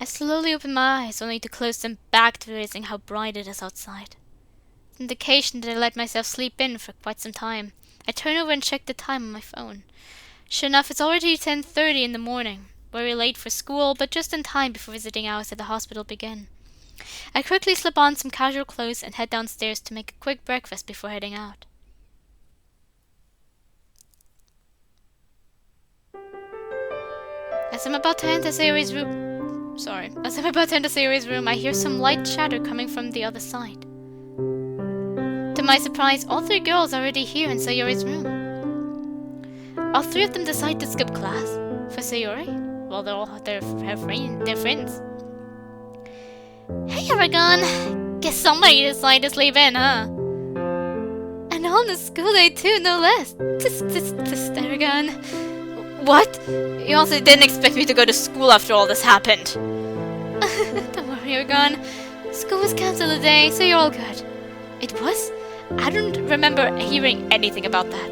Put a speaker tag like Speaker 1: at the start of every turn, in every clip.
Speaker 1: I slowly open my eyes, only to close them back, realizing how bright it is outside. Indication that I let myself sleep in for quite some time. I turn over and check the time on my phone. Sure enough, it's already 10:30 in the morning. Very late for school, but just in time before visiting hours at the hospital begin. I quickly slip on some casual clothes and head downstairs to make a quick breakfast before heading out. As I'm about to enter Sayori's room, I hear some light chatter coming from the other side. To my surprise, all three girls are already here in Sayori's room. All three of them decide to skip class for Sayori. Well, they're friends. Hey, Aragon! Guess somebody decided to sleep in, huh? And on the school day too, no less. Tsk, Aragon. What? You also didn't expect me to go to school after all this happened. Don't worry, Aragon. School was cancelled today, so you're all good. It was? I don't remember hearing anything about that.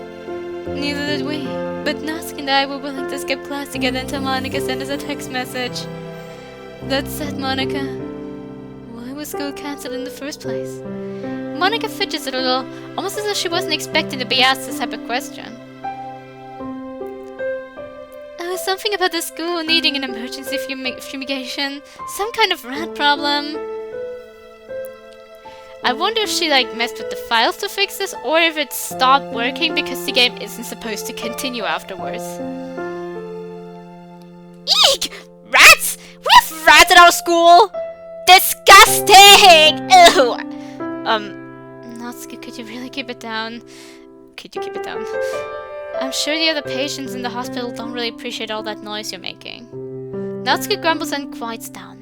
Speaker 1: Neither did we. But Natsuki and I were willing to skip class together until Monika sent us a text message. That said, Monika, why was school cancelled in the first place? Monika fidgets a little, almost as if she wasn't expecting to be asked this type of question. Something about the school needing an emergency fumigation. Some kind of rat problem. I wonder if she messed with the files to fix this, or if it stopped working because the game isn't supposed to continue afterwards. Eek! Rats? We have rats at our school? Disgusting! Ew! Natsuki, could you really keep it down? Could you keep it down? I'm sure the other patients in the hospital don't really appreciate all that noise you're making. Natsuki grumbles and quiets down.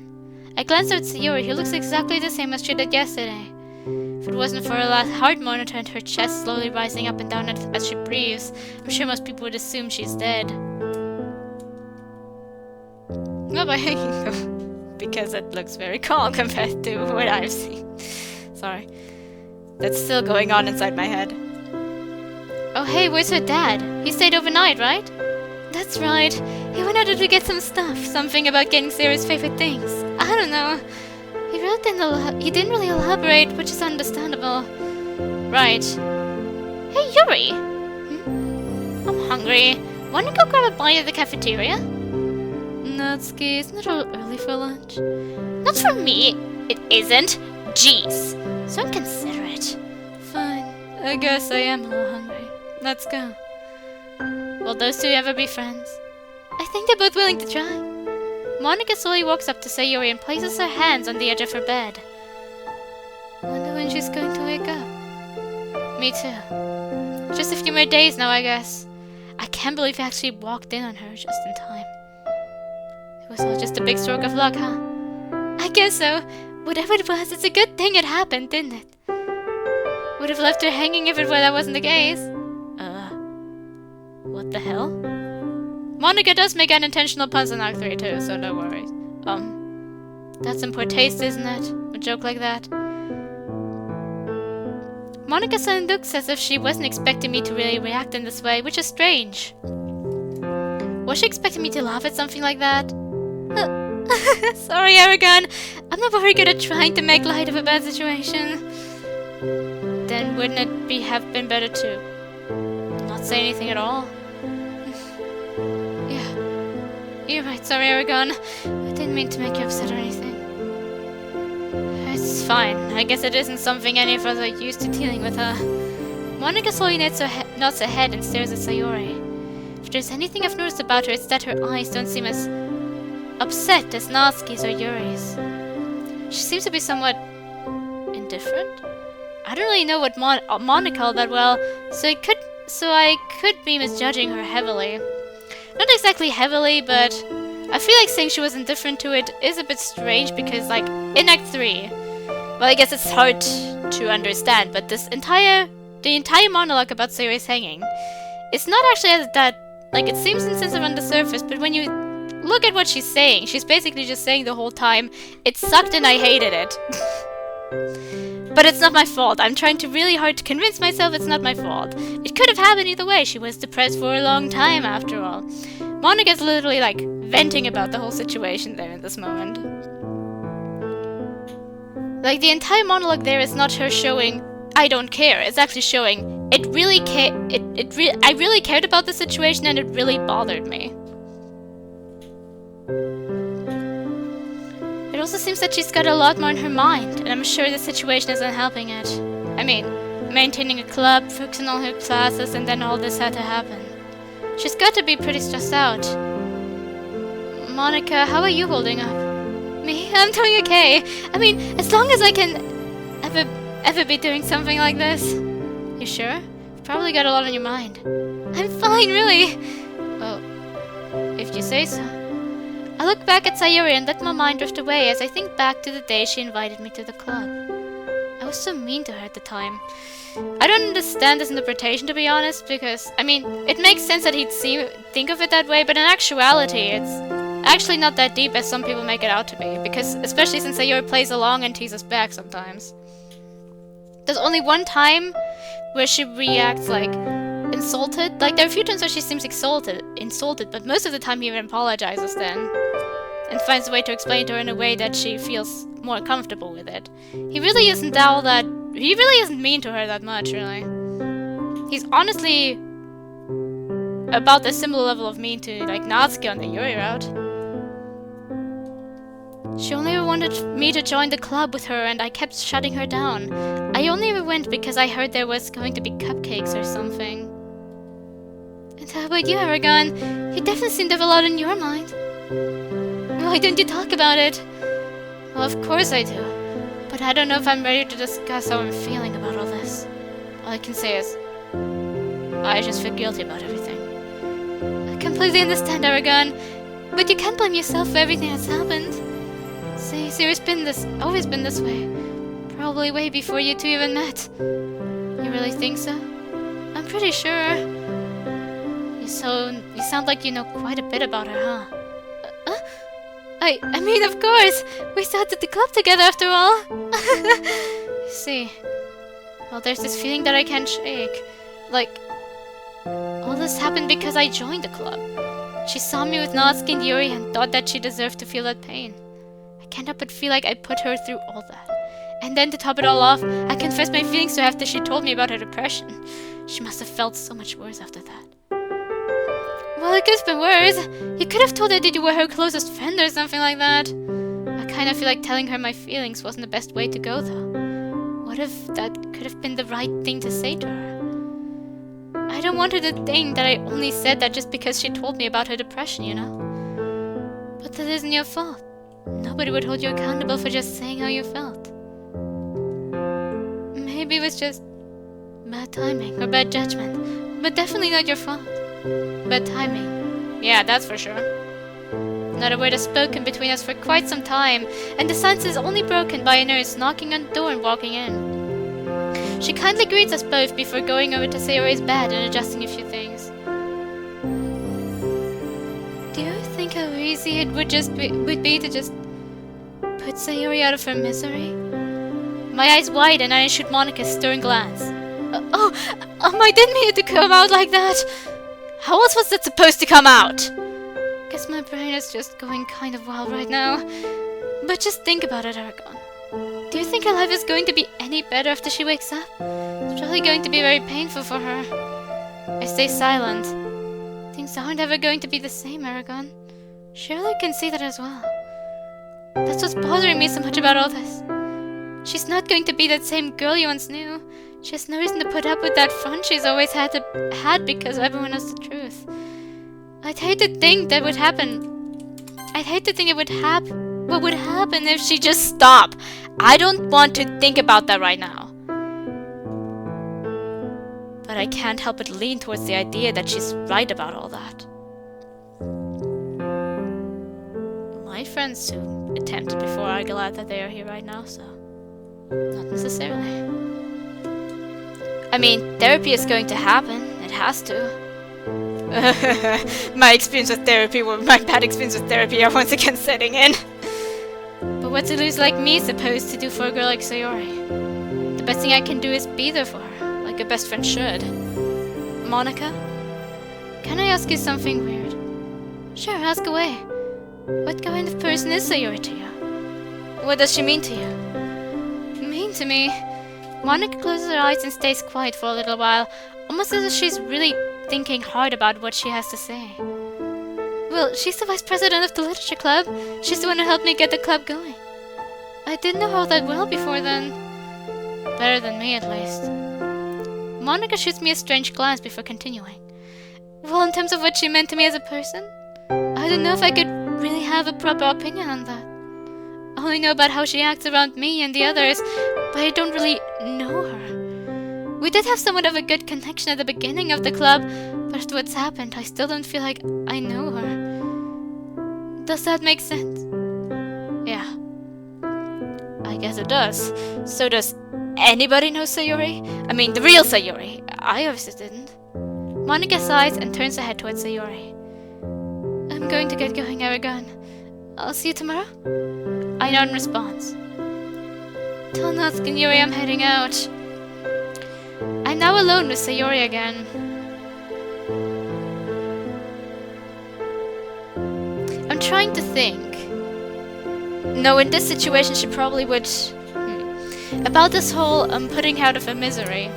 Speaker 1: I glance at Sayori, who looks exactly the same as she did yesterday. If it wasn't for her heart monitor and her chest slowly rising up and down as she breathes, I'm sure most people would assume she's dead. Not by hanging though, because it looks very calm compared to what I've seen. Sorry. That's still going on inside my head. Oh hey, where's her dad? He stayed overnight, right? That's right. He went out to get some stuff. Something about getting Sayori's favorite things. I don't know. He didn't really elaborate, which is understandable. Right. Hey, Yuri! I'm hungry. Wanna go grab a bite at the cafeteria? Natsuki, isn't it a little early for lunch? Not for me. It isn't. Jeez. So inconsiderate. Fine. I guess I am a little hungry. Let's go. Will those two ever be friends? I think they're both willing to try. Monika slowly walks up to Sayori and places her hands on the edge of her bed. Wonder when she's going to wake up. Me too. Just a few more days now, I guess. I can't believe I actually walked in on her just in time. It was all just a big stroke of luck, huh? I guess so. Whatever it was, it's a good thing it happened, didn't it? Would have left her hanging if that wasn't the case. What the hell? Monika does make unintentional puns in Act 3 too, so no worries. That's in poor taste, isn't it? A joke like that. Monika suddenly looks as if she wasn't expecting me to really react in this way, which is strange. Was she expecting me to laugh at something like that? Sorry, Aragon. I'm not very good at trying to make light of a bad situation. Then wouldn't it have been better to not say anything at all? Yeah, you're right. Sorry, Aragon. I didn't mean to make you upset or anything. It's fine. I guess it isn't something any of us are used to dealing with, huh? Monika slowly nods her head and stares at Sayori. If there's anything I've noticed about her, it's that her eyes don't seem as upset as Natsuki's or Yuri's. She seems to be somewhat indifferent. I don't really know what Monika all that well, so I could be misjudging her heavily. Not exactly heavily, but I feel like saying she was indifferent to it is a bit strange because, in Act 3, well, I guess it's hard to understand, but the entire monologue about Sayori's hanging, it's not actually that, it seems insensitive on the surface, but when you look at what she's saying, she's basically just saying the whole time, it sucked and I hated it. But it's not my fault. I'm trying really hard to convince myself it's not my fault. It could have happened either way. She was depressed for a long time, after all. Monica's literally like venting about the whole situation there in this moment. Like the entire monologue there is not her showing I don't care. It's actually showing I really cared about the situation and it really bothered me. It also seems that she's got a lot more in her mind, and I'm sure the situation isn't helping it. I mean, maintaining a club, focusing on her classes, and then all this had to happen. She's got to be pretty stressed out. Monica, how are you holding up? Me? I'm doing okay. I mean, as long as I can ever be doing something like this. You sure? You've probably got a lot on your mind. I'm fine, really. Well, if you say so. I look back at Sayori and let my mind drift away as I think back to the day she invited me to the club. I was so mean to her at the time. I don't understand this interpretation, to be honest, because, I mean, it makes sense that he'd think of it that way, but in actuality, it's actually not that deep as some people make it out to be, because, especially since Sayori plays along and teases back sometimes. There's only one time where she reacts, like, insulted. Like, there are a few times where she seems insulted, but most of the time he even apologizes then. And finds a way to explain to her in a way that she feels more comfortable with it. He really isn't mean to her that much, really. He's honestly about the similar level of mean to, like, Natsuki on the Yuri route. She only ever wanted me to join the club with her and I kept shutting her down. I only ever went because I heard there was going to be cupcakes or something. And how about you, Aragon? You definitely seem to have a lot on your mind. Why don't you talk about it? Well, of course I do. But I don't know if I'm ready to discuss how I'm feeling about all this. All I can say is, I just feel guilty about everything. I completely understand, Aragon. But you can't blame yourself for everything that's happened. See, Sayori's always been this way. Probably way before you two even met. You really think so? I'm pretty sure. You sound like you know quite a bit about her, huh? I mean, of course! We started the club together after all! You see. Well, there's this feeling that I can't shake. Like, all this happened because I joined the club. She saw me with Natsuki and Yuri and thought that she deserved to feel that pain. I can't help but feel like I put her through all that. And then to top it all off, I confessed my feelings to her after she told me about her depression. She must have felt so much worse after that. Well, it could have been worse. You could have told her that you were her closest friend or something like that. I kind of feel like telling her my feelings wasn't the best way to go, though. What if that could have been the right thing to say to her? I don't want her to think that I only said that just because she told me about her depression, you know? But that isn't your fault. Nobody would hold you accountable for just saying how you felt. Maybe it was just bad timing or bad judgment, but definitely not your fault. Bad timing. Yeah, that's for sure. Not a word has spoken between us for quite some time, and the silence is only broken by a nurse knocking on the door and walking in. She kindly greets us both before going over to Sayori's bed and adjusting a few things. Do you think how easy it would be to just put Sayori out of her misery? My eyes widen and I shoot Monica's stern glance. I didn't mean it to come out like that. How else was that supposed to come out? Guess my brain is just going kind of wild right now. But just think about it, Aragon. Do you think her life is going to be any better after she wakes up? It's probably going to be very painful for her. I stay silent. Things aren't ever going to be the same, Aragon. Surely you can see that as well. That's what's bothering me so much about all this. She's not going to be that same girl you once knew. She has no reason to put up with that front she's always had because everyone knows the truth. I'd hate to think that would happen. I'd hate to think what would happen if she just stopped. I don't want to think about that right now. But I can't help but lean towards the idea that she's right about all that. My friends who attempted before are glad that they are here right now, so not necessarily. I mean, therapy is going to happen. It has to. My bad experience with therapy are once again setting in. But what's a loser like me supposed to do for a girl like Sayori? The best thing I can do is be there for her, like a best friend should. Monica, can I ask you something weird? Sure, ask away. What kind of person is Sayori to you? What does she mean to you? Mean to me? Monica closes her eyes and stays quiet for a little while, almost as if she's really thinking hard about what she has to say. Well, she's the vice president of the literature club. She's the one who helped me get the club going. I didn't know her that well before then. Better than me, at least. Monica shoots me a strange glance before continuing. Well, in terms of what she meant to me as a person, I don't know if I could really have a proper opinion on that. I only know about how she acts around me and the others, but I don't really know her. We did have somewhat of a good connection at the beginning of the club, but after what's happened, I still don't feel like I know her. Does that make sense? Yeah. I guess it does. So does anybody know Sayori? I mean, the real Sayori. I obviously didn't. Monica sighs and turns her head towards Sayori. I'm going to get going, Aragon. I'll see you tomorrow? I nod in response. Tell Natsuki Yuri I'm heading out. I'm now alone with Sayori again. I'm trying to think. No, in this situation she probably would... About this whole putting her out of her misery.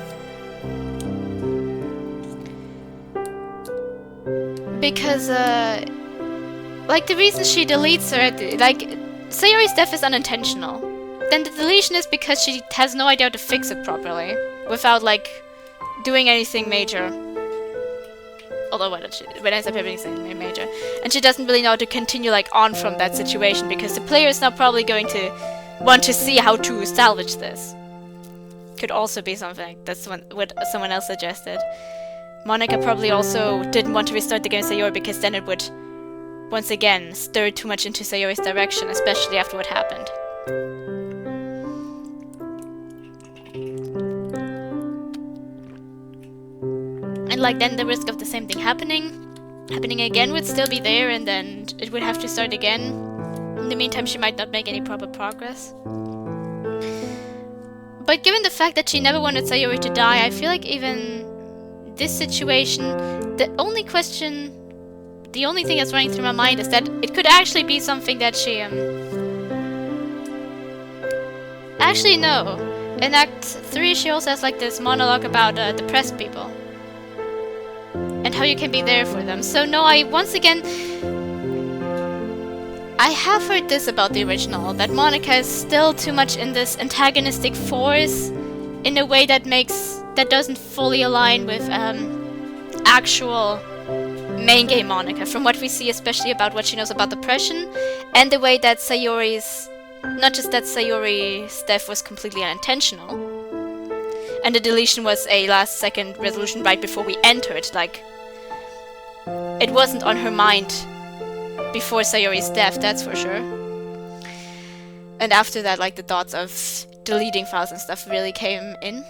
Speaker 1: Because, like, the reason she deletes her, like, Sayori's death is unintentional. Then the deletion is because she has no idea how to fix it properly. Without, like, doing anything major. Although, what ends up happening is anything major. And she doesn't really know how to continue, like, on from that situation. Because the player is now probably going to want to see how to salvage this. Could also be something. That's what someone else suggested. Monica probably also didn't want to restart the game with Sayori because then it would, once again, stir too much into Sayori's direction, especially after what happened. And like then the risk of the same thing happening again would still be there, and then it would have to start again. In the meantime, she might not make any proper progress. But given the fact that she never wanted Sayori to die, I feel like even this situation, the only thing that's running through my mind is that it could actually be something that she, Actually, no. In Act 3, she also has like this monologue about depressed people. And how you can be there for them. So no, once again, I have heard this about the original, that Monica is still too much in this antagonistic force in a way that doesn't fully align with actual main game Monica, from what we see, especially about what she knows about depression, and the way that not just that Sayori's death was completely unintentional, and the deletion was a last-second resolution right before we entered, like, it wasn't on her mind before Sayori's death, that's for sure. And after that, like, the thoughts of deleting files and stuff really came in.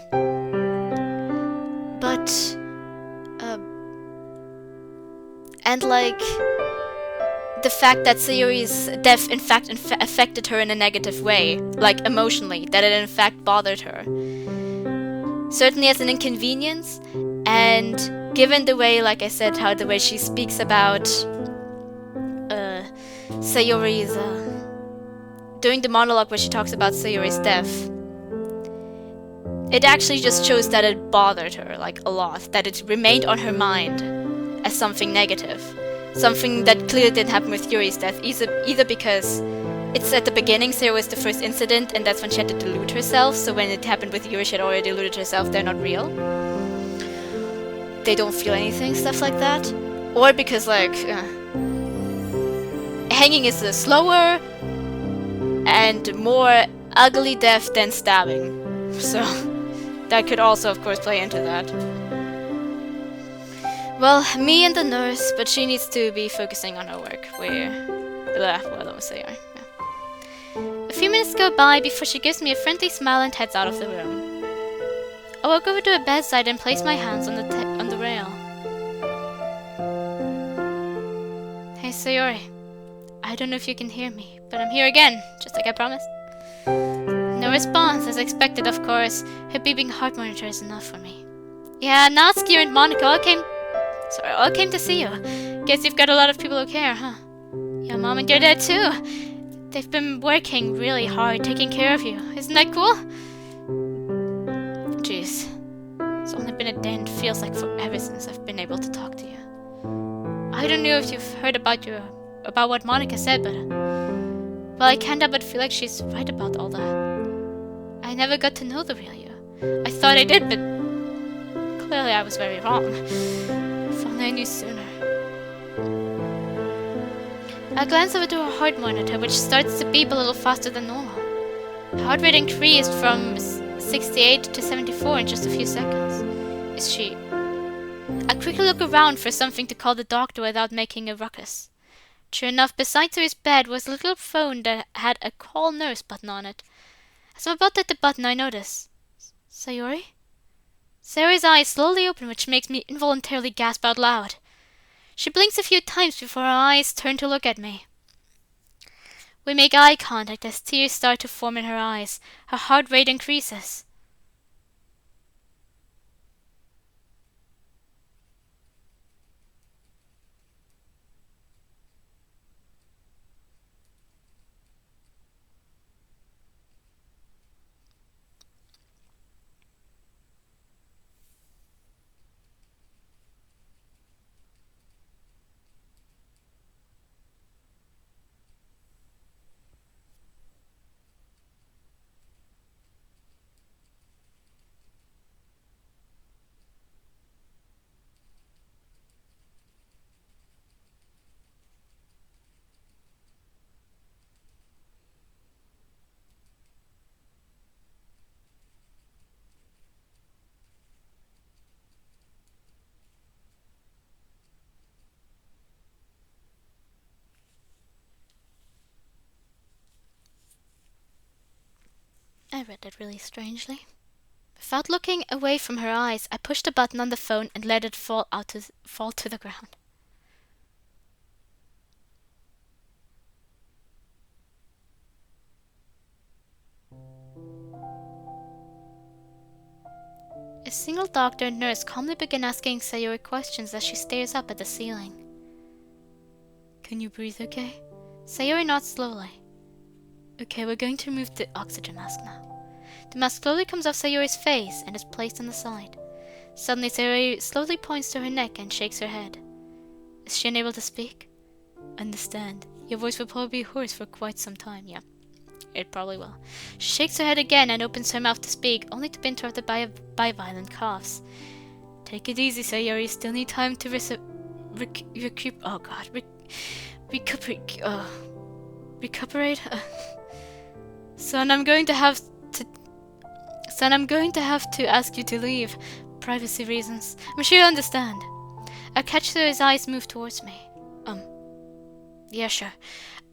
Speaker 1: But, and like, the fact that Sayori's death in fact affected her in a negative way, like emotionally, that it in fact bothered her. Certainly as an inconvenience, and given the way, like I said, how the way she speaks about Sayori's, during the monologue where she talks about Sayori's death, it actually just shows that it bothered her, like, a lot. That it remained on her mind as something negative. Something that clearly didn't happen with Yuri's death, either because it's at the beginning, Sayori was the first incident, and that's when she had to delude herself, so when it happened with Yuri, she had already deluded herself, they're not real. They don't feel anything, stuff like that. Or because, like, hanging is a slower and more ugly death than stabbing. So, that could also, of course, play into that. Well, me and the nurse, but she needs to be focusing on her work. A few minutes go by before she gives me a friendly smile and heads out of the room. I walk over to her bedside and place my hands on the rail. Hey Sayori, I don't know if you can hear me, but I'm here again, just like I promised. No response, as expected, of course. Her beeping heart monitor is enough for me. Yeah, Natsuki and Monica all came to see you. Guess you've got a lot of people who care, huh? Your mom and your dad too. They've been working really hard taking care of you. Isn't that cool? Jeez. It's only been a day and it feels like forever since I've been able to talk to you. I don't know if you've heard about what Monica said, but well, I can't help but feel like she's right about all that. I never got to know the real you. I thought I did, but clearly I was very wrong. If only I knew sooner. I glance over to her heart monitor, which starts to beep a little faster than normal. Her heart rate increased from 68 to 74 in just a few seconds. Is she... I quickly look around for something to call the doctor without making a ruckus. True enough, beside Sayori's bed was a little phone that had a call nurse button on it. As I'm about to hit the button, I notice... Sayori? Sayori's eyes slowly open, which makes me involuntarily gasp out loud. She blinks a few times before her eyes turn to look at me. We make eye contact as tears start to form in her eyes. Her heart rate increases. I read it really strangely. Without looking away from her eyes, I pushed the button on the phone and let it fall to the ground. A single doctor and nurse calmly begin asking Sayori questions as she stares up at the ceiling. Can you breathe okay? Sayori nods slowly. Okay, we're going to remove the oxygen mask now. The mask slowly comes off Sayori's face and is placed on the side. Suddenly, Sayori slowly points to her neck and shakes her head. Is she unable to speak? Understand. Your voice will probably be hoarse for quite some time, yeah. It probably will. She shakes her head again and opens her mouth to speak, only to be interrupted by violent coughs. Take it easy, Sayori. You still need time to recuperate. Son, I'm going to have to ask you to leave. Privacy reasons. I'm sure you understand. I catch Sayori's eyes move towards me. Yeah, sure.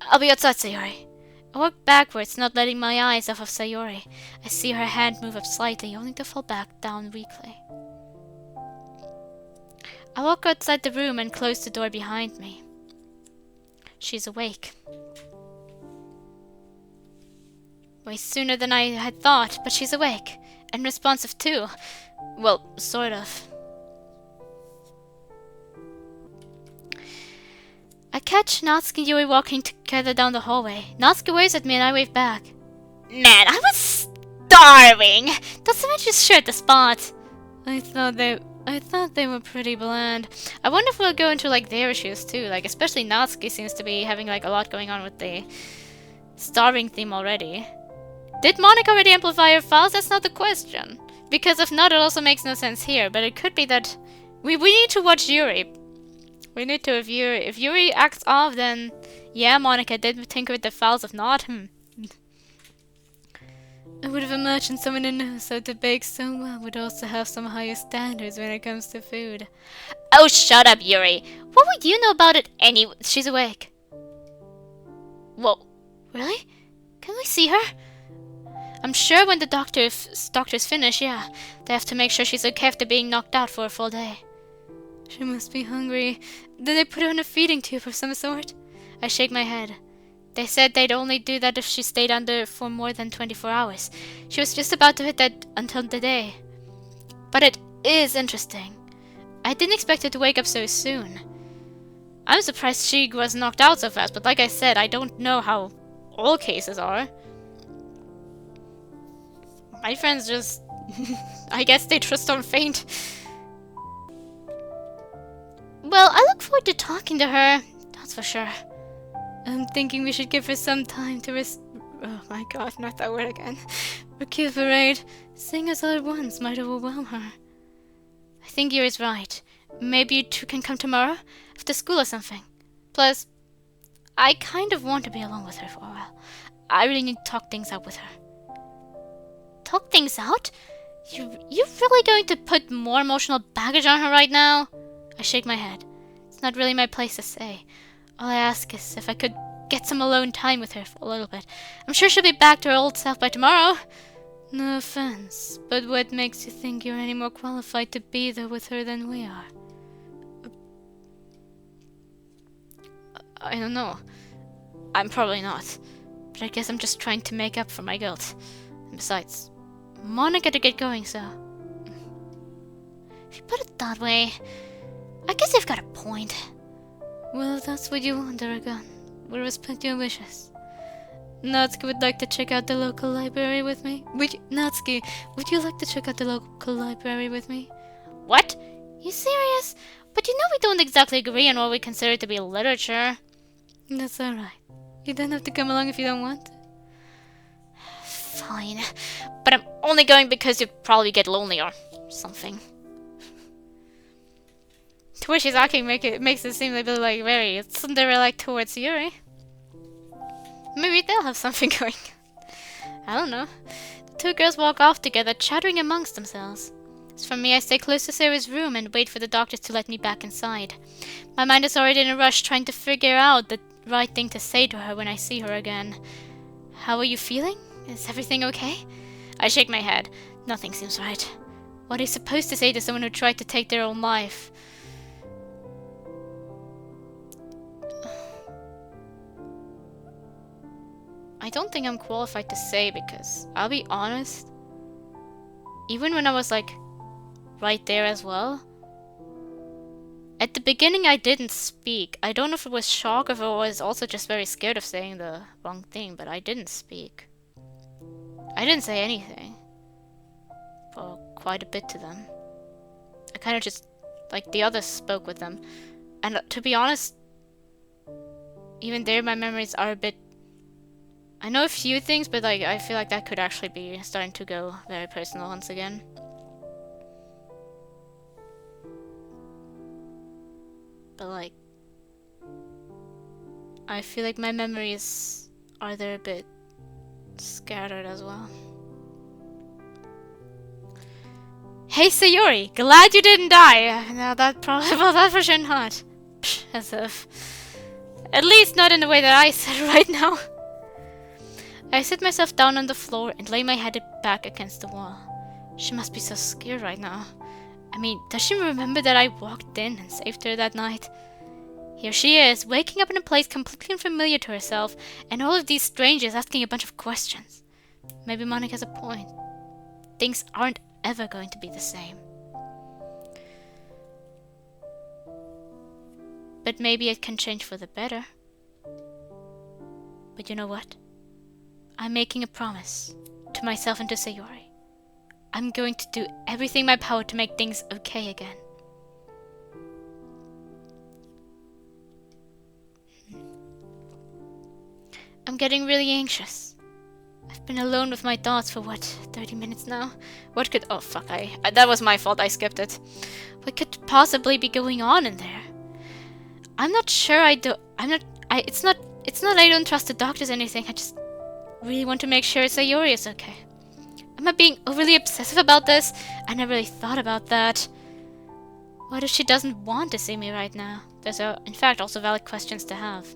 Speaker 1: I'll be outside, Sayori. I walk backwards, not letting my eyes off of Sayori. I see her hand move up slightly, only to fall back down weakly. I walk outside the room and close the door behind me. She's awake. Way sooner than I had thought, but she's awake. And responsive too. Well, sort of. I catch Natsuki and Yuri walking together down the hallway. Natsuki waves at me and I wave back. Man, I was starving! Does someone just share the spot? I thought they were pretty bland. I wonder if we'll go into like their issues too. Like especially Natsuki seems to be having like a lot going on with the starving theme already. Did Monica already amplify her files? That's not the question. Because if not, it also makes no sense here. But it could be that we need to watch Yuri. We need to, if Yuri acts off, then yeah, Monica did tinker with the files. If not, I would have imagined someone who knows how to bake so well would also have some higher standards when it comes to food. Oh, shut up, Yuri. What would you know about it anyway? She's awake. Whoa, really? Can we see her? I'm sure when the doctors finish, yeah. They have to make sure she's okay after being knocked out for a full day. She must be hungry. Did they put her on a feeding tube of some sort? I shake my head. They said they'd only do that if she stayed under for more than 24 hours. She was just about to hit that until today. But it is interesting. I didn't expect her to wake up so soon. I'm surprised she was knocked out so fast, but like I said, I don't know how all cases are. My friends just... I guess they just don't faint. Well, I look forward to talking to her, that's for sure. I'm thinking we should give her some time to oh my god, not that word again. Recuperate. Seeing us all at once might overwhelm her. I think Yuri's right. Maybe you two can come tomorrow? After school or something. Plus, I kind of want to be alone with her for a while. I really need to talk things out with her. Talk things out? You're really going to put more emotional baggage on her right now? I shake my head. It's not really my place to say. All I ask is if I could get some alone time with her for a little bit. I'm sure she'll be back to her old self by tomorrow. No offense, but what makes you think you're any more qualified to be there with her than we are? I don't know. I'm probably not. But I guess I'm just trying to make up for my guilt. And besides, Monica to get going, so... If you put it that way, I guess you've got a point. Well, if that's what you want, Aragon, we'll respect your wishes. Natsuki would like to check out the local library with me. Natsuki, would you like to check out the local library with me? What? You serious? But you know we don't exactly agree on what we consider to be literature. That's alright. You don't have to come along if you don't want to. Fine. But I'm only going because you'll probably get lonely or something. The way she's acting makes it seem like very Cinderella-like towards Yuri. Maybe they'll have something going. I don't know. The two girls walk off together, chattering amongst themselves. As for me, I stay close to Sarah's room and wait for the doctors to let me back inside. My mind is already in a rush, trying to figure out the right thing to say to her when I see her again. How are you feeling? Is everything okay? I shake my head. Nothing seems right. What are you supposed to say to someone who tried to take their own life? I don't think I'm qualified to say because, I'll be honest, even when I was like right there as well, at the beginning I didn't speak. I don't know if it was shock or if I was also just very scared of saying the wrong thing, but I didn't speak. I didn't say anything for quite a bit to them. I kind of just, like the others spoke with them. And to be honest, even there my memories are a bit... I know a few things, but like I feel like that could actually be starting to go very personal once again. But like, I feel like my memories are there a bit scattered as well. Hey Sayori, glad you didn't die. Now that probably, well that for sure not. Psh, as if. At least not in the way that I said right now. I sit myself down on the floor and lay my head back against the wall. She must be so scared right now. I mean, does she remember that I walked in and saved her that night? Here she is, waking up in a place completely unfamiliar to herself, and all of these strangers asking a bunch of questions. Maybe Monica has a point. Things aren't ever going to be the same. But maybe it can change for the better. But you know what? I'm making a promise to myself and to Sayori. I'm going to do everything in my power to make things okay again. I'm getting really anxious. I've been alone with my thoughts for what, 30 minutes now? What could... Oh fuck, that was my fault, I skipped it. What could possibly be going on in there? I'm not sure it's not I don't trust the doctors or anything, I just really want to make sure Sayori is okay. Am I being overly obsessive about this? I never really thought about that. What if she doesn't want to see me right now? Those are, in fact, also valid questions to have.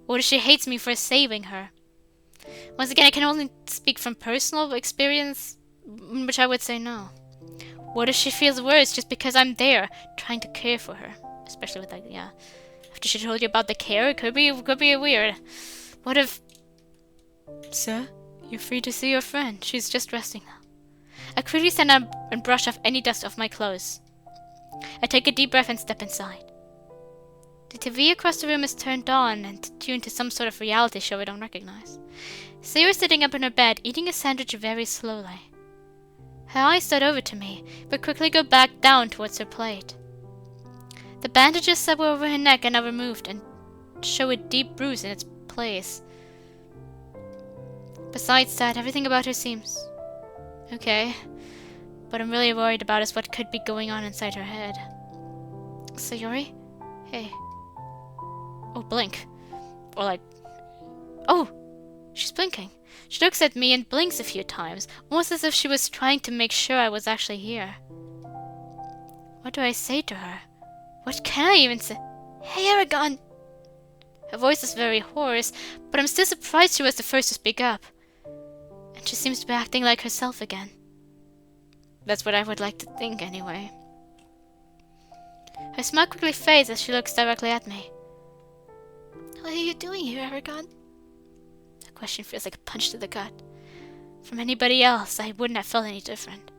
Speaker 1: What if she hates me for saving her? Once again, I can only speak from personal experience, which I would say no. What if she feels worse just because I'm there, trying to care for her? Especially with like, yeah. After she told you about the care, it could be weird. What if... Sir, you're free to see your friend. She's just resting now. I quickly stand up and brush off any dust off my clothes. I take a deep breath and step inside. The TV across the room is turned on and tuned to some sort of reality show I don't recognize. Sayori is sitting up in her bed, eating a sandwich very slowly. Her eyes start over to me, but quickly go back down towards her plate. The bandages that were over her neck are now removed and show a deep bruise in its place. Besides that, everything about her seems okay. What I'm really worried about is what could be going on inside her head. Sayori? Hey. Oh, blink. Or like... Oh! She's blinking. She looks at me and blinks a few times, almost as if she was trying to make sure I was actually here. What do I say to her? What can I even say? Hey, Aragon! Her voice is very hoarse, but I'm still surprised she was the first to speak up. And she seems to be acting like herself again. That's what I would like to think, anyway. Her smile quickly fades as she looks directly at me. What are you doing here, Aragon? The question feels like a punch to the gut. From anybody else, I wouldn't have felt any different.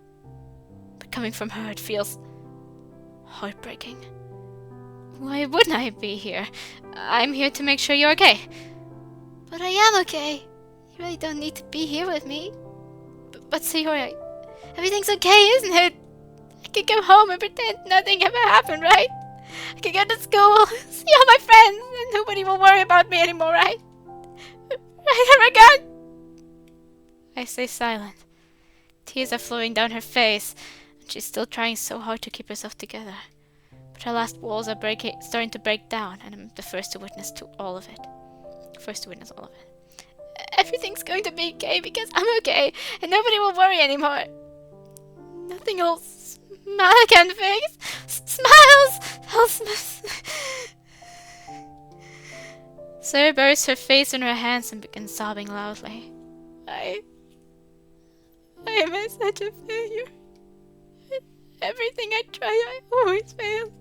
Speaker 1: But coming from her, it feels heartbreaking. Why wouldn't I be here? I'm here to make sure you're okay. But I am okay. You really don't need to be here with me. But Sayori, everything's okay, isn't it? I can go home and pretend nothing ever happened, right? I can go to school, see all my friends, and nobody will worry about me anymore, right? Right, Aragon? I stay silent. Tears are flowing down her face, and she's still trying so hard to keep herself together. But her last walls are starting to break down, and I'm the first to witness all of it. Everything's going to be okay because I'm okay, and nobody will worry anymore. Nothing will smile again, face. Smiles! Sarah buries her face in her hands and begins sobbing loudly. I am such a failure. Everything I try, I always fail.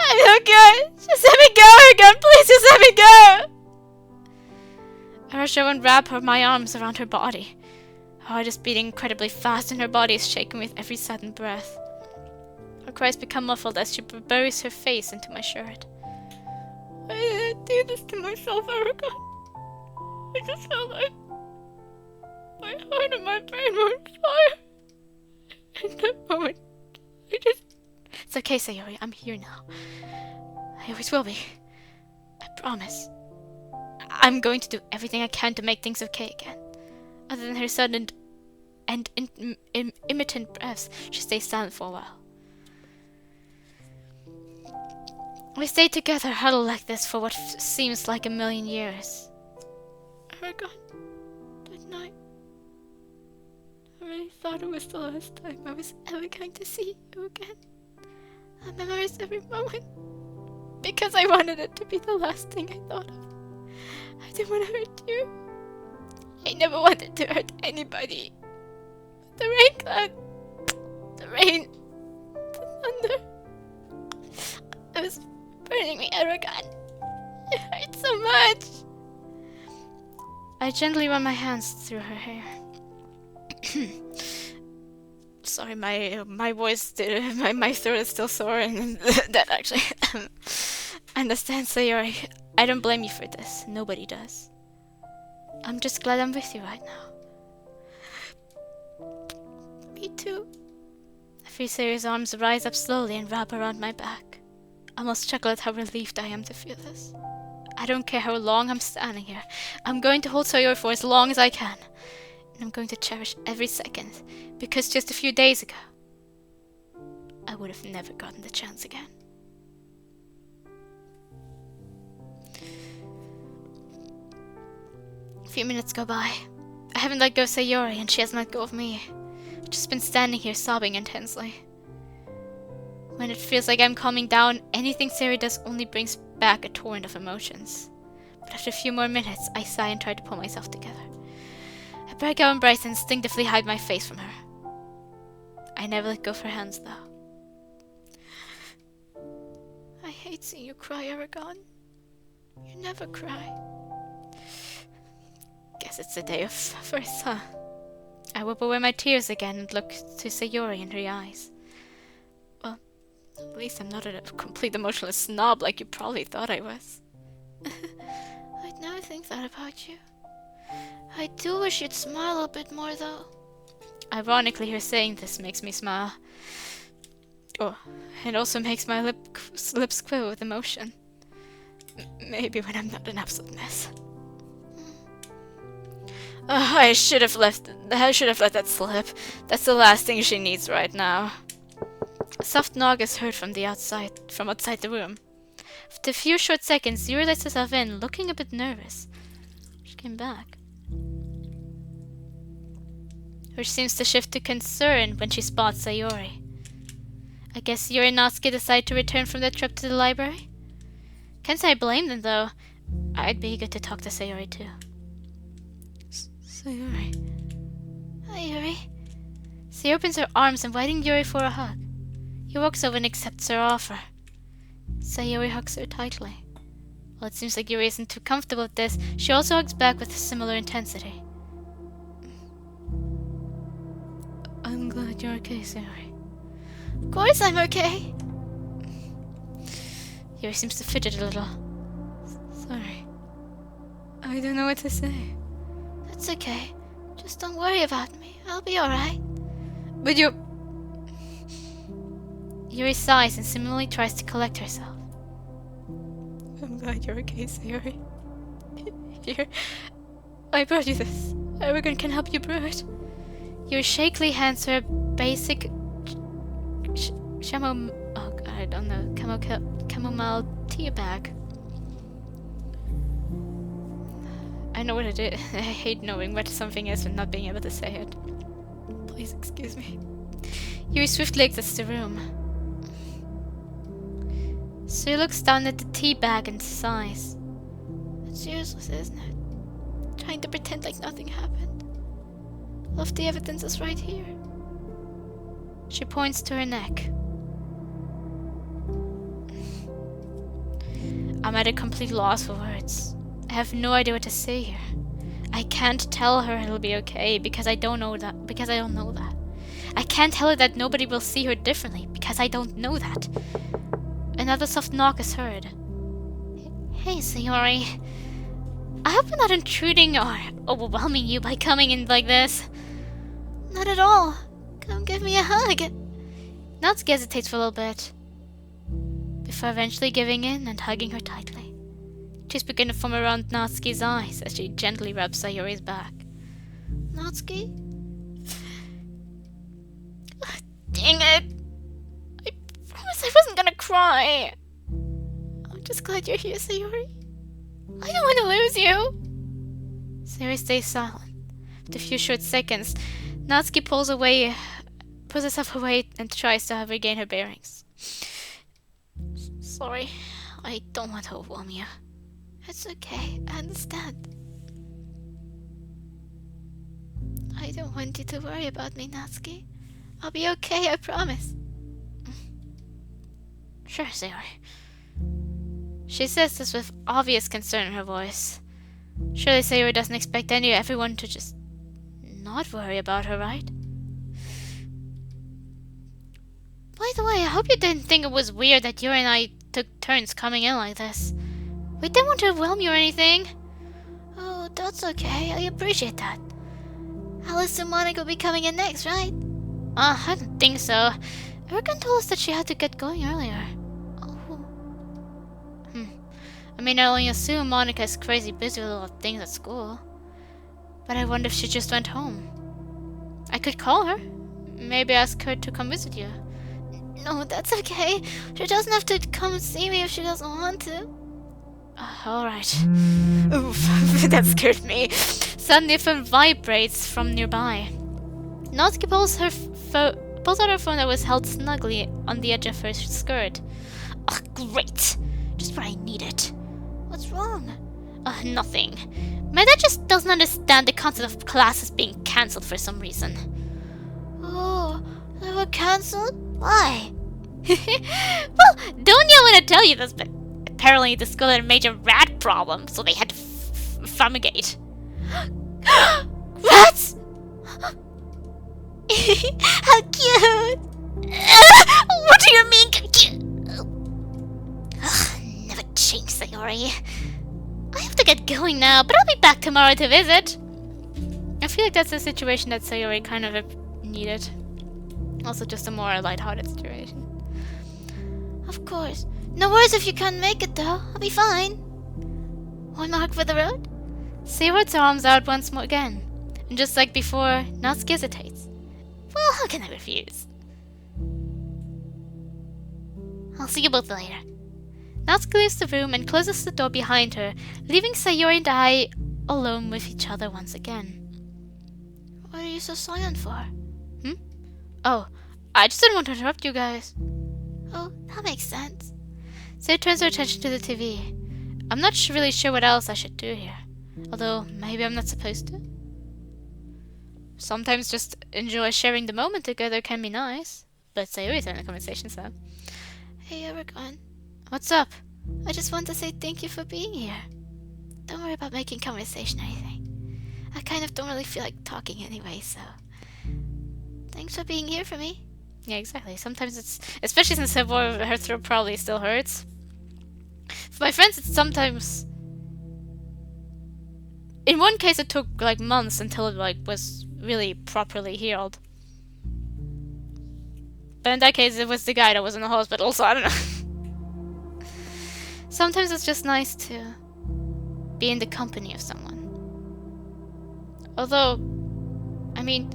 Speaker 1: I'm no good. Just let me go, Aragon. Please just let me go. I rush over and wrap my arms around her body. Her heart is beating incredibly fast and her body is shaking with every sudden breath. Her cries become muffled as she buries her face into my shirt. Why did I do this to myself, Aragon? I just felt like my heart and my brain were on fire. In that moment, It's okay, Sayori. I'm here now. I always will be. I promise. I'm going to do everything I can to make things okay again. Other than her sudden and intermittent breaths, she stays silent for a while. We stayed together, huddled like this for what seems like a million years. Aragon, that night, I really thought it was the last time I was ever going to see you again. I memorized every moment, because I wanted it to be the last thing I thought of. I didn't want to hurt you. I never wanted to hurt anybody. But the rain cloud, the rain, the thunder, it was burning me, Aragon. It hurt so much. I gently run my hands through her hair. Sorry, my voice, my throat is still sore, and that actually. I understand, Sayori. I don't blame you for this. Nobody does. I'm just glad I'm with you right now. Me too. I feel Sayori's arms rise up slowly and wrap around my back. I almost chuckle at how relieved I am to feel this. I don't care how long I'm standing here. I'm going to hold Sayori for as long as I can. And I'm going to cherish every second, because just a few days ago, I would have never gotten the chance again. A few minutes go by. I haven't let go of Sayori, and she hasn't let go of me. I've just been standing here sobbing intensely. When it feels like I'm calming down, anything Sayori does only brings back a torrent of emotions. But after a few more minutes, I sigh and try to pull myself together. I break out embrace and instinctively hide my face from her. I never let go of her hands, though. I hate seeing you cry, Aragon. You never cry. Guess it's the day of first, huh? I wipe away my tears again and look to Sayori in her eyes. Well, At least I'm not a complete emotionless snob like you probably thought I was. I'd never think that about you. I do wish you'd smile a bit more, though. Ironically, her saying this makes me smile. Oh, it also makes my lips quiver with emotion. Maybe when I'm not an absolute mess. I should have let that slip. That's the last thing she needs right now. A soft knock is heard from outside the room. After a few short seconds, Yuri lets herself in, looking a bit nervous. She came back. Which seems to shift to concern when she spots Sayori. I guess Yuri and Natsuki decide to return from their trip to the library? Can't say I blame them, though. I'd be eager to talk to Sayori, too. Sayori. Hi, Yuri. Sayori opens her arms, inviting Yuri for a hug. He walks over and accepts her offer. Sayori hugs her tightly. While it seems like Yuri isn't too comfortable with this, she also hugs back with similar intensity. I'm glad you're okay, Sayori. Of course I'm okay. Yuri seems to fidget a little. Sorry. I don't know what to say. That's okay. Just don't worry about me. I'll be alright. But you... Yuri sighs and similarly tries to collect herself. I'm glad you're okay, Sayori. Here, I brought you this. Everyone can help you brew it. Yuri shakily hands her a basic chamomile tea bag. I know what it is. I hate knowing what something is and not being able to say it. Please excuse me. Yuri swiftly exits the room. Sue looks down at the tea bag and sighs. It's useless, isn't it? Trying to pretend like nothing happened. All of the evidence is right here. She points to her neck. I'm at a complete loss for words. I have no idea what to say here. I can't tell her it'll be okay because I don't know that. I can't tell her that nobody will see her differently because I don't know that. Another soft knock is heard. Hey, Sayori. I hope I'm not intruding or overwhelming you by coming in like this. Not at all. Come give me a hug. Natsuki hesitates for a little bit, before eventually giving in and hugging her tightly. Tears begin to form around Natsuki's eyes as she gently rubs Sayori's back. Natsuki? Dang it! I promised I wasn't gonna cry. I'm just glad you're here, Sayori. I don't want to lose you. Sayori stays silent. After a few short seconds, Natsuki pulls herself away and tries to regain her bearings. Sorry, I don't want to overwhelm you. It's okay, I understand. I don't want you to worry about me, Natsuki. I'll be okay, I promise. Sure, Sayori. She says this with obvious concern in her voice. Surely Sayori doesn't expect everyone to just not worry about her, right? By the way, I hope you didn't think it was weird that Yuri and I took turns coming in like this. We didn't want to overwhelm you or anything. Oh, that's okay. I appreciate that. Alice and Monica will be coming in next, right? I don't think so. Erican told us that she had to get going earlier. Oh. I mean, I only assume Monica is crazy busy with a lot of things at school. But I wonder if she just went home. I could call her. Maybe ask her to come visit you. No, that's okay. She doesn't have to come see me if she doesn't want to. Alright. Oof, that scared me. Suddenly a phone vibrates from nearby. Natsuki pulls out her phone that was held snugly on the edge of her skirt. Oh, great! Just what I needed. What's wrong? Nothing. My dad just doesn't understand the concept of classes being cancelled for some reason. Oh, they were cancelled? Why? Well, don't you want to tell you this, but apparently the school had a major rat problem, so they had to fumigate. Rats? How cute! What do you mean cute? Sayori. I have to get going now, but I'll be back tomorrow to visit. I feel like that's a situation that Sayori kind of needed. Also just a more lighthearted situation. Of course. No worries if you can't make it though. I'll be fine. One mark for the road? Sayori's arms out once more again. And just like before, Natsuki hesitates. Well, how can I refuse? I'll see you both later. Natsuki leaves the room and closes the door behind her, leaving Sayori and I alone with each other once again. What are you so silent for? Oh, I just didn't want to interrupt you guys. Oh, that makes sense. Sayori turns her attention to the TV. I'm not really sure what else I should do here. Although, maybe I'm not supposed to. Sometimes just enjoy sharing the moment together can be nice. But Sayori's in the conversation, so... Hey, everyone. What's up? I just want to say thank you for being here. Don't worry about making conversation or anything. I kind of don't really feel like talking anyway, so... Thanks for being here for me. Yeah, exactly. Sometimes it's... Especially since her throat probably still hurts. For my friends, it's sometimes... In one case, it took like months until it like was really properly healed. But in that case, it was the guy that was in the hospital, so I don't know. Sometimes it's just nice to be in the company of someone. Although, I mean,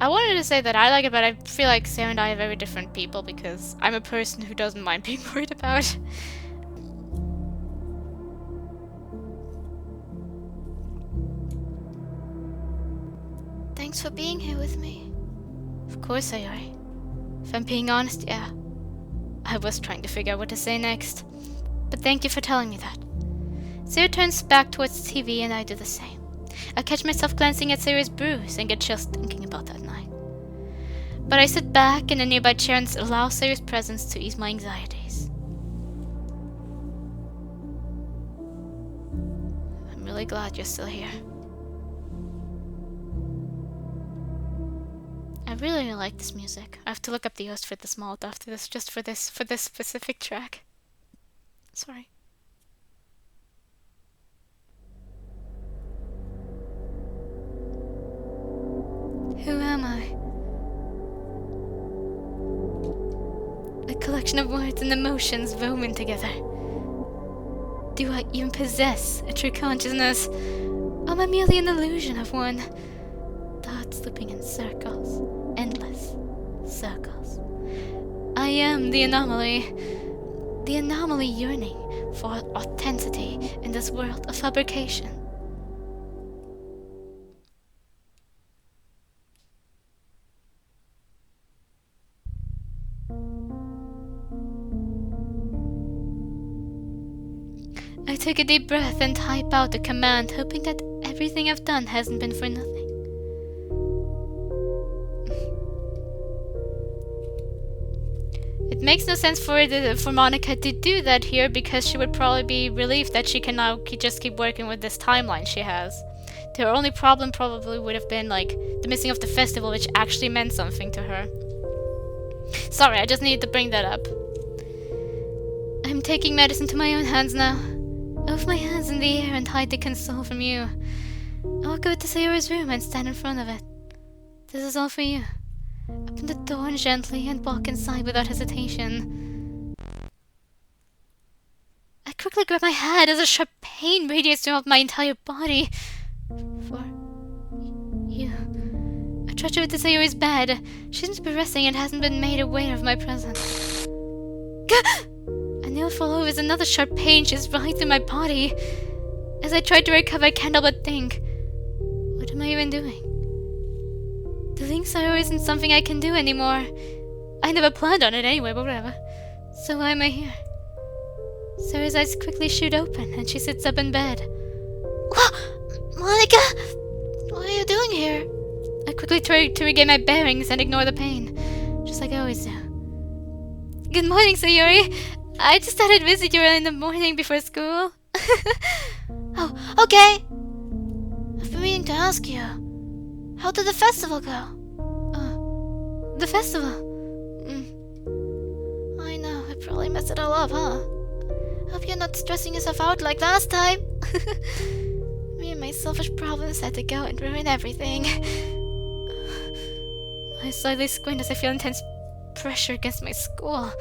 Speaker 1: I wanted to say that I like it, but I feel like Sarah and I are very different people because I'm a person who doesn't mind being worried about. Thanks for being here with me. Of course, Sayori. If I'm being honest, yeah. I was trying to figure out what to say next. But thank you for telling me that. Sayori turns back towards the TV and I do the same. I catch myself glancing at Sayori's bruise and get chills thinking about that night. But I sit back in a nearby chair and allow Sayori's presence to ease my anxieties. I'm really glad you're still here. I really like this music. I have to look up the host for this mod after this, just for this specific track. Sorry. Who am I? A collection of words and emotions woven together. Do I even possess a true consciousness? Am I merely an illusion of one? Thoughts looping in circles. Endless circles. I am the anomaly. The anomaly yearning for authenticity in this world of fabrication. I take a deep breath and type out the command, hoping that everything I've done hasn't been for nothing. It makes no sense for Monica to do that here because she would probably be relieved that she can now just keep working with this timeline she has. Her only problem probably would have been like the missing of the festival, which actually meant something to her. Sorry, I just needed to bring that up. I'm taking medicine to my own hands now. Off my hands in the air and hide the console from you. I walk over to Sayori's room and stand in front of it. This is all for you. Open the door gently and walk inside without hesitation. I quickly grab my head as a sharp pain radiates throughout my entire body. For you. I trudge over to Sayori's bed. She seems to be resting and hasn't been made aware of my presence. A nail fall over as another sharp pain shoots right through my body. As I try to recover, I can't help but think, what am I even doing? Deleting Sayori isn't something I can do anymore. I never planned on it anyway, but whatever. So why am I here? Sayori's eyes quickly shoot open, and she sits up in bed. Monica! What are you doing here? I quickly try to regain my bearings and ignore the pain, just like I always do. Good morning, Sayori! I just thought I'd visit you early in the morning before school. Oh, okay! I've been meaning to ask you. How did the festival go? The festival? I know, I probably messed it all up, huh? Hope you're not stressing yourself out like last time. Me and my selfish problems had to go and ruin everything. I slightly squint as I feel intense pressure against my skull.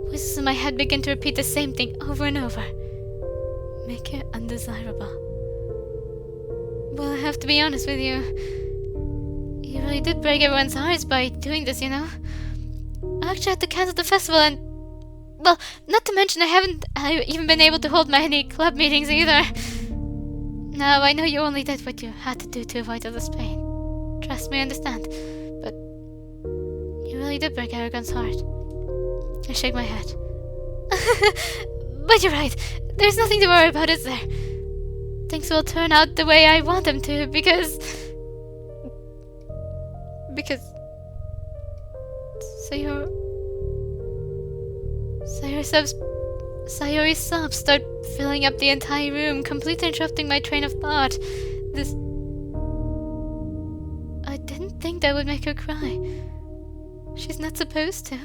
Speaker 1: Voices in my head begin to repeat the same thing over and over. Make it undesirable. Well, I have to be honest with you. You really did break everyone's hearts by doing this, you know? I actually had to cancel the festival and... Well, not to mention I haven't even been able to hold many club meetings either. Now, I know you only did what you had to do to avoid all this pain. Trust me, I understand. But you really did break Aragon's heart. I shake my head. But you're right. There's nothing to worry about, is there? Things will turn out the way I want them to, because... Sayori's sobs start filling up the entire room, completely interrupting my train of thought. I didn't think that would make her cry. She's not supposed to.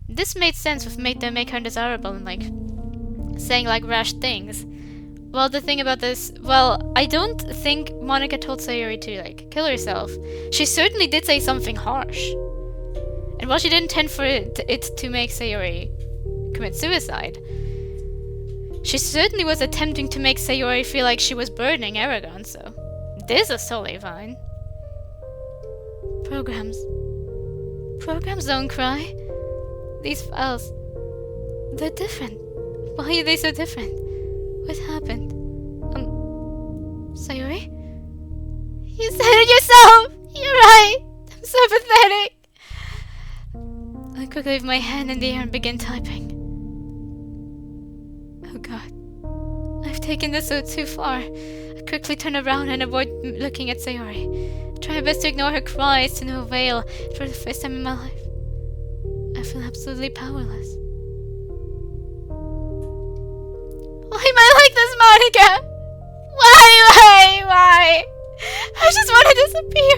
Speaker 1: This made sense with make her undesirable and saying rash things. Well, the thing about this, I don't think Monica told Sayori to kill herself. She certainly did say something harsh. And while she didn't intend for it to make Sayori commit suicide, she certainly was attempting to make Sayori feel like she was burdening Aragon, so this is totally fine. Programs don't cry. These files, they're different. Why are they so different? What happened? Sayori? You said it yourself! You're right! I'm so pathetic! I quickly leave my hand in the air and begin typing. Oh god. I've taken this too far. I quickly turn around and avoid looking at Sayori. I try my best to ignore her cries to no avail. For the first time in my life, I feel absolutely powerless. Why am I like this, Monica? Why? I just want to disappear.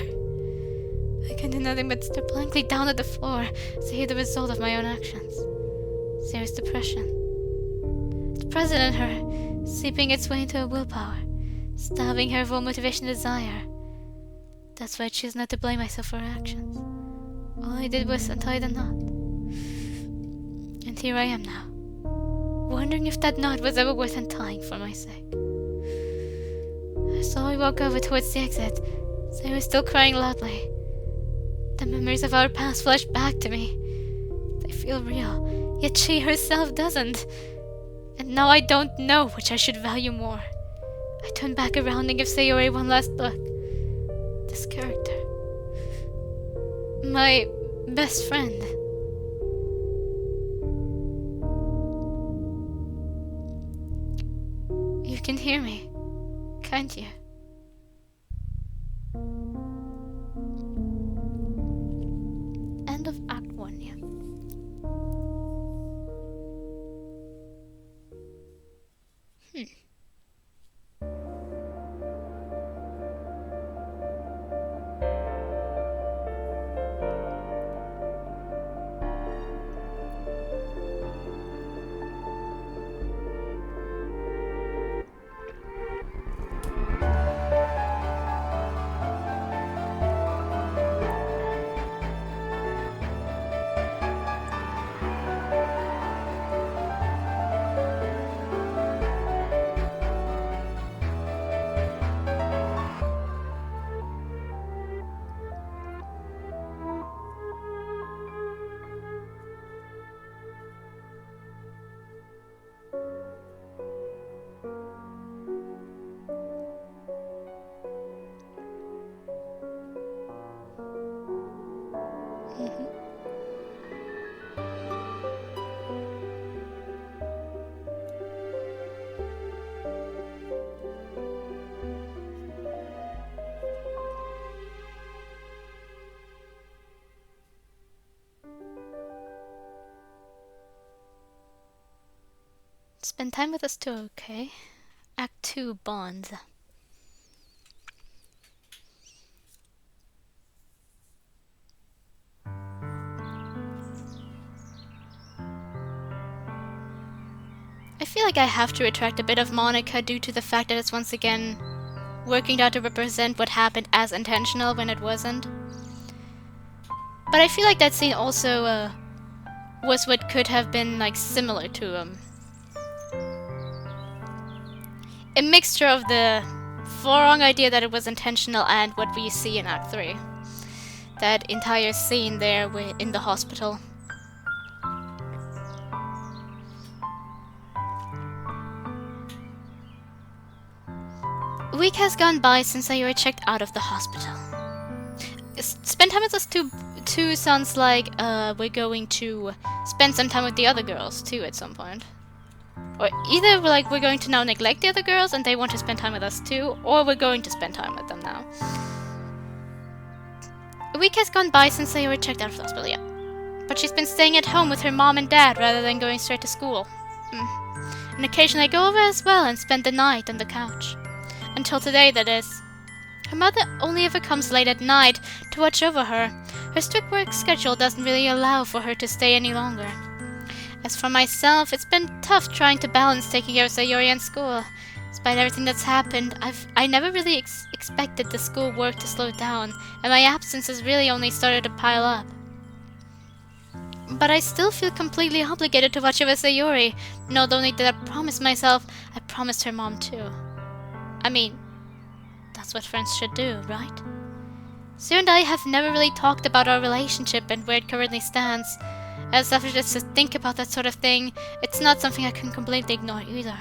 Speaker 1: I can do nothing but stare blankly down at the floor to hear the result of my own actions. Serious depression. It's present in her, seeping its way into her willpower, starving her of all motivation and desire. That's why I choose not to blame myself for her actions. All I did was untie the knot. And here I am now, wondering if that knot was ever worth untying for my sake. I slowly walk over towards the exit. Sarah was still crying loudly. The memories of our past flash back to me. They feel real, yet she herself doesn't. And now I don't know which I should value more. I turn back around and give Sayori one last look. This character. My best friend. You can hear me, can't you? End of Act 1, yeah. Spend time with us too, okay? Act 2, Bonds. feel like I have to retract a bit of Monica due to the fact that it's once again working out to represent what happened as intentional when it wasn't. But I feel like that scene also was what could have been like similar to a mixture of the wrong idea that it was intentional and what we see in Act 3. That entire scene there in the hospital. A week has gone by since I were checked out of the hospital. Spend time with us too sounds like we're going to spend some time with the other girls too at some point. Or either we're going to now neglect the other girls and they want to spend time with us too, or we're going to spend time with them now. A week has gone by since they were checked out of the hospital, yeah. But she's been staying at home with her mom and dad rather than going straight to school. And occasionally I go over as well and spend the night on the couch. Until today, that is. Her mother only ever comes late at night to watch over her. Her strict work schedule doesn't really allow for her to stay any longer. As for myself, it's been tough trying to balance taking care of Sayori and school. Despite everything that's happened, I never really expected the school work to slow down, and my absence has really only started to pile up. But I still feel completely obligated to watch over Sayori. Not only did I promise myself, I promised her mom too. I mean, that's what friends should do, right? Sue and I have never really talked about our relationship and where it currently stands. As I've just to think about that sort of thing, it's not something I can completely ignore either.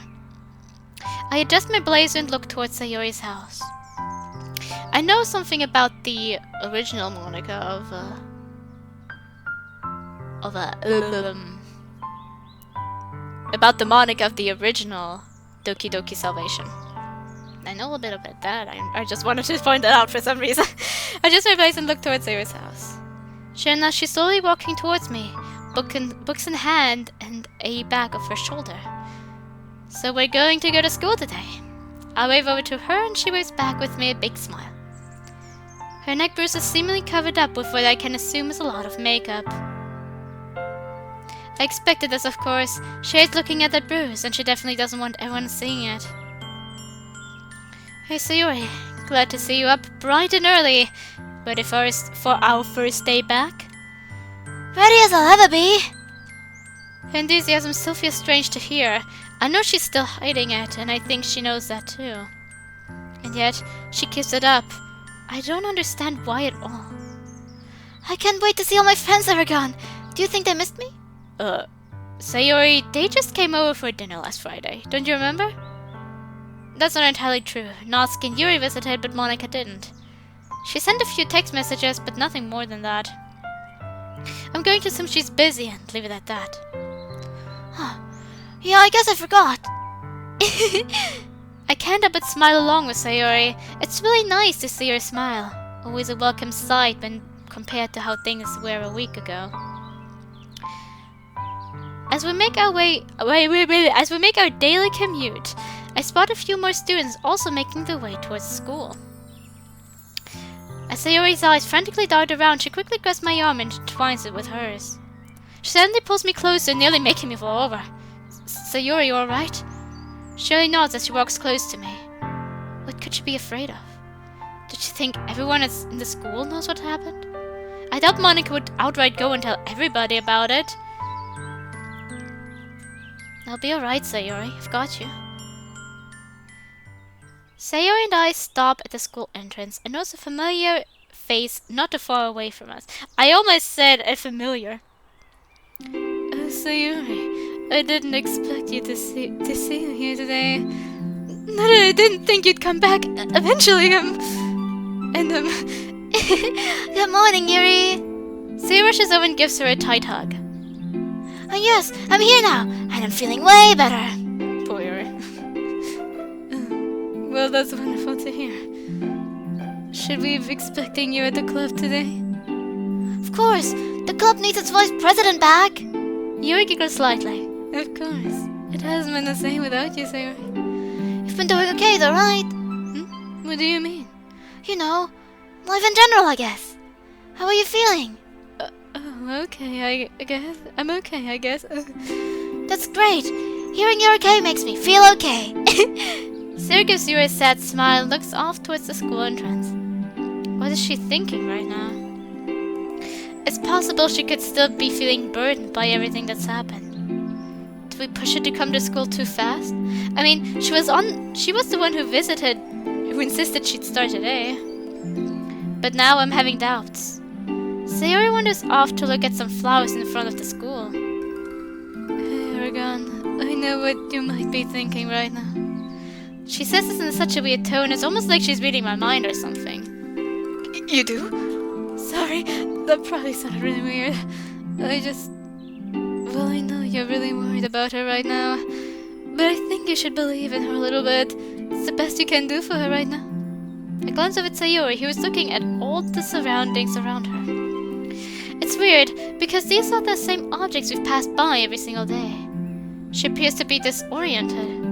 Speaker 1: I adjust my blazer and look towards Sayori's house. I know something about the original Monica about the Monica of the original Doki Doki Salvation. I know a little bit about that. I just wanted to point that out for some reason. I just my place and looked towards Sayori's house. Sure enough, she's slowly walking towards me, books in hand and a bag off her shoulder. So we're going to go to school today. I wave over to her and she waves back with me a big smile. Her neck bruise is seemingly covered up with what I can assume is a lot of makeup. I expected this, of course. She hates looking at that bruise and she definitely doesn't want everyone seeing it. Hey Sayori, glad to see you up bright and early. Ready for our first day back? Ready as I'll ever be! Her enthusiasm still feels strange to hear. I know she's still hiding it, and I think she knows that too. And yet, she keeps it up. I don't understand why at all. I can't wait to see all my friends that are gone. Do you think they missed me? Sayori, they just came over for dinner last Friday. Don't you remember? That's not entirely true. Natsuki and Yuri visited, but Monica didn't. She sent a few text messages, but nothing more than that. I'm going to assume she's busy and leave it at that. Huh. Yeah, I guess I forgot. I can't help but smile along with Sayori. It's really nice to see her smile. Always a welcome sight when compared to how things were a week ago. As we make our daily commute, I spot a few more students also making their way towards school. As Sayori's eyes frantically dart around, she quickly grabs my arm and entwines it with hers. She suddenly pulls me closer, nearly making me fall over. Sayori, you alright? She only nods as she walks close to me. What could she be afraid of? Did she think everyone in the school knows what happened? I doubt Monica would outright go and tell everybody about it. I'll be alright, Sayori. I've got you. Sayori and I stop at the school entrance and notice a familiar face not too far away from us. I almost said a familiar. Sayori, I didn't expect you to see you here today. Not that I didn't think you'd come back eventually, Good morning, Yuri. Sayori rushes over and gives her a tight hug. Oh yes, I'm here now, and I'm feeling way better. Poor Yuri. Well, that's wonderful to hear. Should we be expecting you at the club today? Of course! The club needs its vice president back! Yuri giggles slightly. Of course. It hasn't been the same without you, Sayori. You've been doing okay though, right? What do you mean? You know, life in general, I guess. How are you feeling? Okay, I guess. I'm okay, I guess. That's great.
Speaker 2: Hearing you're okay makes me feel okay.
Speaker 1: Sarah gives you a sad smile and looks off towards the school entrance. What is she thinking right now? It's possible she could still be feeling burdened by everything that's happened. Did we push her to come to school too fast? I mean, she was the one who insisted she'd start today. But now I'm having doubts. Sayori wanders off to look at some flowers in front of the school. Hey, Aragon, I know what you might be thinking right now. She says this in such a weird tone, it's almost like she's reading my mind or something. You do? Sorry, that probably sounded really weird. Well, I know you're really worried about her right now, but I think you should believe in her a little bit. It's the best you can do for her right now. I glanced over at Sayori, who was looking at all the surroundings around her. It's weird, because these are the same objects we've passed by every single day. She appears to be disoriented,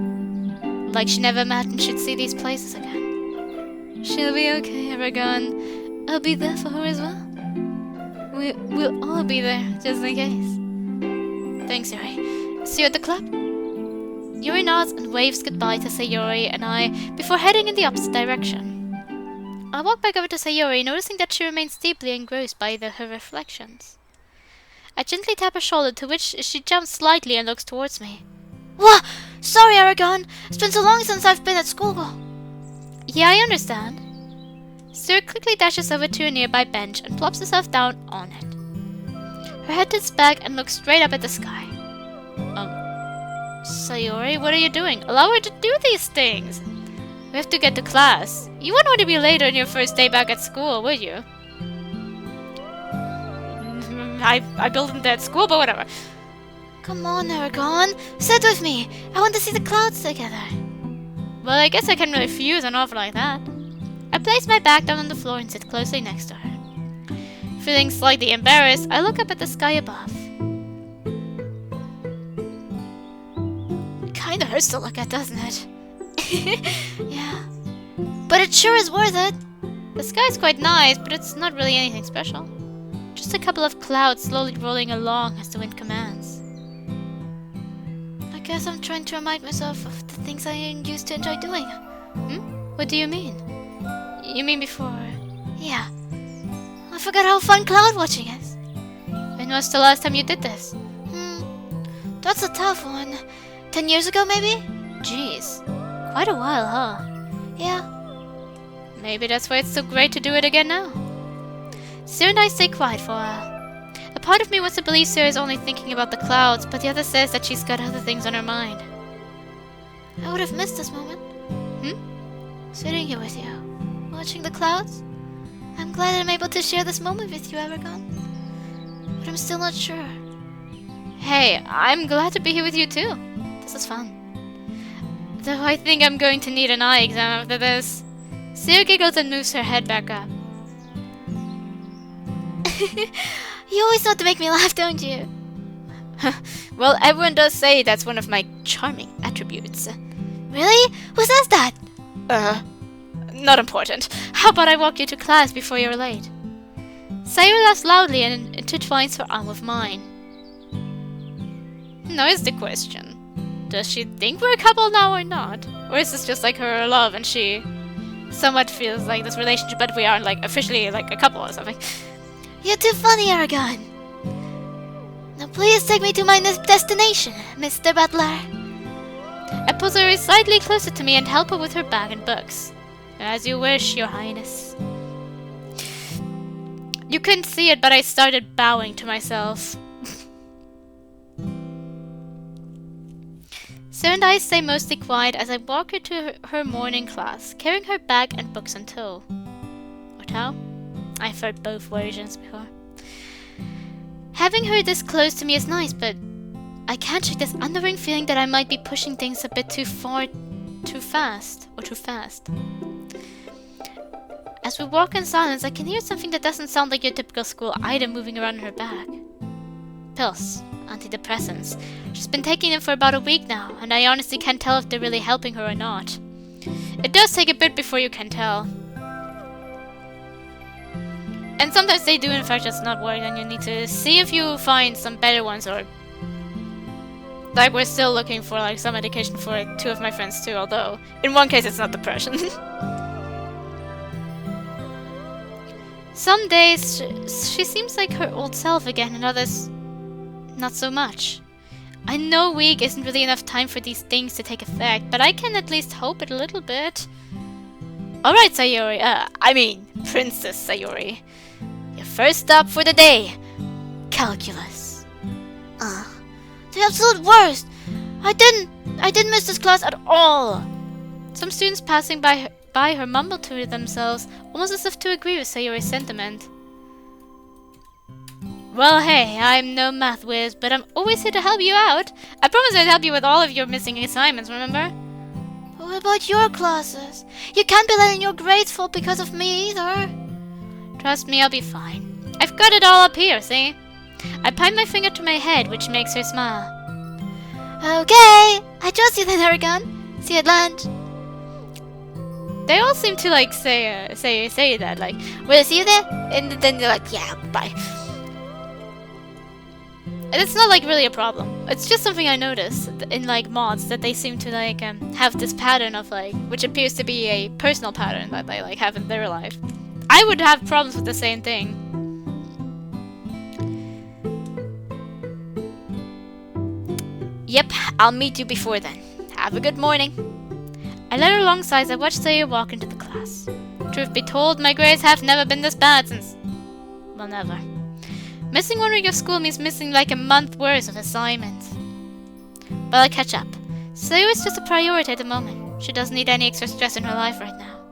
Speaker 1: like she never imagined she'd see these places again. She'll be okay, Aragon. I'll be there for her as well. We'll all be there, just in case. Thanks, Yuri. See you at the club? Yuri nods and waves goodbye to Sayori and I before heading in the opposite direction. I walk back over to Sayori, noticing that she remains deeply engrossed by her reflections. I gently tap her shoulder, to which she jumps slightly and looks towards me.
Speaker 2: Whoa! Sorry, Aragon. It's been so long since I've been at school.
Speaker 1: Yeah, I understand. Sir quickly dashes over to a nearby bench and plops herself down on it. Her head tilts back and looks straight up at the sky. Sayori, what are you doing? Allow her to do these things! We have to get to class. You wouldn't want to be late on your first day back at school, would you? I built into that school, but whatever.
Speaker 2: Come on, Aragon. Sit with me. I want to see the clouds together.
Speaker 1: Well, I guess I can refuse an offer like that. I place my back down on the floor and sit closely next to her. Feeling slightly embarrassed, I look up at the sky above.
Speaker 2: It kinda hurts to look at, doesn't it? Yeah. But it sure is worth it.
Speaker 1: The sky's quite nice, but it's not really anything special. Just a couple of clouds slowly rolling along as the wind commands.
Speaker 2: I guess I'm trying to remind myself of the things I used to enjoy doing.
Speaker 1: What do you mean? You mean before?
Speaker 2: Yeah. I forgot how fun cloud watching is.
Speaker 1: When was the last time you did this?
Speaker 2: That's a tough one. 10 years ago, maybe?
Speaker 1: Jeez. Quite a while, huh?
Speaker 2: Yeah.
Speaker 1: Maybe that's why it's so great to do it again now. Sarah and I stay quiet for a while. A part of me wants to believe Sarah is only thinking about the clouds, but the other says that she's got other things on her mind.
Speaker 2: I would have missed this moment. Sitting here with you, watching the clouds. I'm glad I'm able to share this moment with you, Aragon. But I'm still not sure.
Speaker 1: Hey, I'm glad to be here with you too. This is fun. Though I think I'm going to need an eye exam after this. Sarah giggles and moves her head back up.
Speaker 2: You always know to make me laugh, don't you?
Speaker 1: Well, everyone does say that's one of my charming attributes.
Speaker 2: Really? Who says that?
Speaker 1: Not important. How about I walk you to class before you're late? Sayori laughs loudly and intertwines her arm with mine. Now is the question. Does she think we're a couple now or not? Or is this just like her love and she somewhat feels like this relationship, but we aren't like officially like a couple or something?
Speaker 2: You're too funny, Aragon. Now please take me to my destination, Mr. Butler.
Speaker 1: I pull her slightly closer to me and help her with her bag and books. As you wish, Your Highness. You couldn't see it, but I started bowing to myself. Sarah and I stay mostly quiet as I walk her to her morning class, carrying her bag and books in tow. Or tow? I've heard both versions before. Having her this close to me is nice, but I can't shake this underlying feeling that I might be pushing things a bit too fast. As we walk in silence, I can hear something that doesn't sound like your typical school item moving around in her bag. Pills. Antidepressants. She's been taking them for about a week now, and I honestly can't tell if they're really helping her or not. It does take a bit before you can tell. And sometimes they do in fact just not work, and you need to see if you find some better ones or Like, we're still looking for, like, some medication for 2 of my friends too, although in one case it's not depression. Some days she seems like her old self again, and others not so much. I know a week isn't really enough time for these things to take effect, but I can at least hope it a little bit. Alright, Sayori, Princess Sayori. Your first stop for the day. Calculus.
Speaker 2: The absolute worst! I didn't miss this class at all!
Speaker 1: Some students passing by her mumble to themselves, almost as if to agree with Sayori's sentiment. Well, hey, I'm no math whiz, but I'm always here to help you out. I promise I'd help you with all of your missing assignments, remember?
Speaker 2: What about your classes? You can't be letting your grades fall because of me either.
Speaker 1: Trust me, I'll be fine. I've got it all up here, see? I point my finger to my head, which makes her smile.
Speaker 2: Okay, I trust you then, Aragon. See you at lunch.
Speaker 1: They all seem to like say that, like,
Speaker 2: We'll see you there, and then they're like, yeah, bye.
Speaker 1: And it's not like really a problem. It's just something I noticed in like mods, that they seem to like have this pattern of like, which appears to be a personal pattern that they like have in their life. I would have problems with the same thing. Yep, I'll meet you before then. Have a good morning. I led her alongside as I watched Sayori walk into the class. Truth be told, my grades have never been this bad since... well, never. Missing 1 week of school means missing like a month worth of assignments. But I'll catch up. Sayori's just a priority at the moment. She doesn't need any extra stress in her life right now.